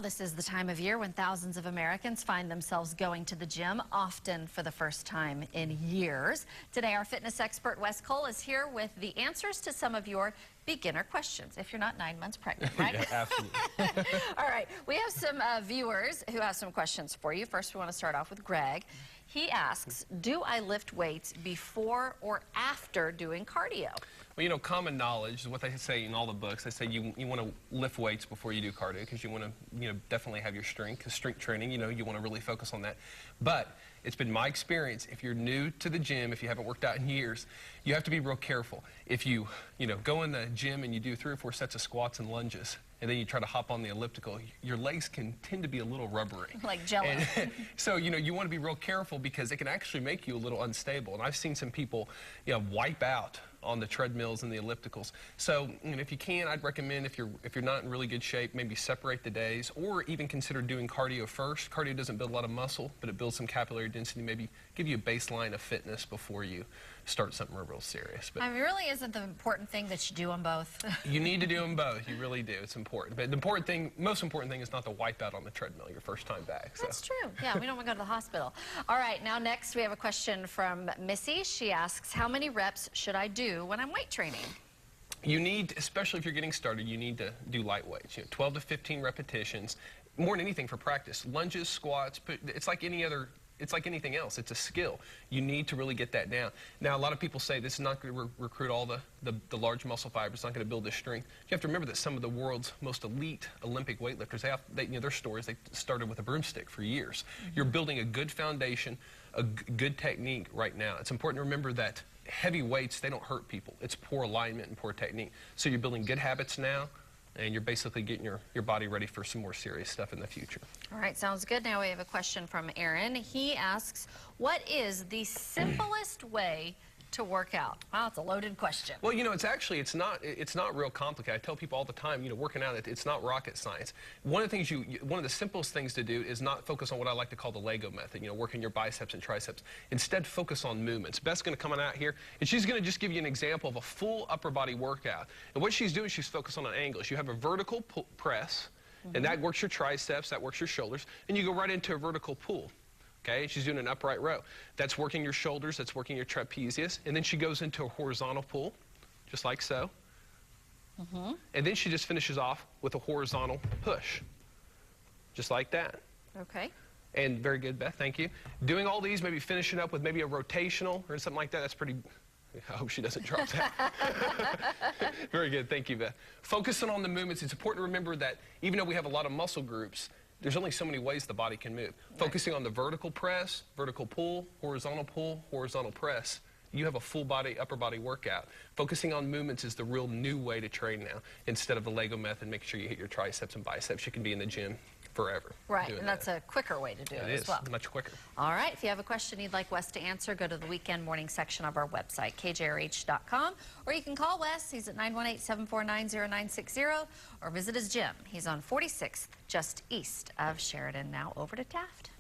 This is the time of year when thousands of Americans find themselves going to the gym, often for the first time in years. Today, our fitness expert, Wes Cole, is here with the answers to some of your beginner questions, if you're not 9 months pregnant, right? Yeah, absolutely. All right, we have some viewers who have some questions for you. First, we want to start off with Greg. He asks, do I lift weights before or after doing cardio? Well, you know, common knowledge is what they say in all the books. They say you want to lift weights before you do cardio because you want to, definitely have your strength. Because strength training, you want to really focus on that. But it's been my experience, if you're new to the gym, if you haven't worked out in years, you have to be real careful. If you, go in the gym and you do 3 or 4 sets of squats and lunges, and then you try to hop on the elliptical, your legs can tend to be a little rubbery. Like Jello. And so, you want to be real careful because it can actually make you a little unstable. And I've seen some people, wipe out on the treadmills and the ellipticals. So, if you can, I'd recommend if you're not in really good shape, maybe separate the days, or even consider doing cardio first. Cardio doesn't build a lot of muscle, but it builds some capillary density, maybe give you a baseline of fitness before you start something real serious. But I mean, really isn't the important thing that you do them both? You need to do them both. You really do. It's important. But the most important thing is not to wipe out on the treadmill your first time back. So. That's true. Yeah, we don't want to go to the hospital. All right, now next we have a question from Missy. She asks, how many reps should I do when I'm weight training? You need, especially if you're getting started, you need to do light weights. 12 to 15 repetitions, more than anything for practice. Lunges, squats, it's like anything else. It's a skill. You need to really get that down. Now, a lot of people say this is not going to recruit all the large muscle fibers. It's not going to build the strength. You have to remember that some of the world's most elite Olympic weightlifters, their stories, they started with a broomstick for years. You're building a good foundation, a good technique right now. It's important to remember that heavy weights, they don't hurt people. It's poor alignment and poor technique. So you're building good habits now, and you're basically getting your body ready for some more serious stuff in the future. All right, sounds good. Now we have a question from Aaron. He asks, what is the simplest way to work out? Wow, it's a loaded question. Well, it's not real complicated. I tell people all the time, working out, it's not rocket science. One of the simplest things to do is not focus on what I like to call the Lego method, working your biceps and triceps. Instead, focus on movements. Beth's going to come on out here, and she's going to just give you an example of a full upper body workout. And what she's doing, she's focused on angles. You have a vertical press, and that works your triceps, that works your shoulders, and you go right into a vertical pull. Okay, she's doing an upright row. That's working your shoulders, that's working your trapezius, and then she goes into a horizontal pull, just like so. And then she just finishes off with a horizontal push, just like that. Okay. And very good, Beth, thank you. Doing all these, maybe finishing up with maybe a rotational or something like that, that's pretty... I hope she doesn't drop that. Very good, thank you, Beth. Focusing on the movements, it's important to remember that even though we have a lot of muscle groups, there's only so many ways the body can move. Right. Focusing on the vertical press, vertical pull, horizontal press, you have a full body, upper body workout. Focusing on movements is the real new way to train now. Instead of the Lego method, making sure you hit your triceps and biceps. You can be in the gym forever. Right, and that's a quicker way to do it as well. It is, much quicker. All right, if you have a question you'd like Wes to answer, go to the weekend morning section of our website, kjrh.com, or you can call Wes. He's at 918-749-0960, or visit his gym. He's on 46th, just east of Sheridan. Now over to Taft.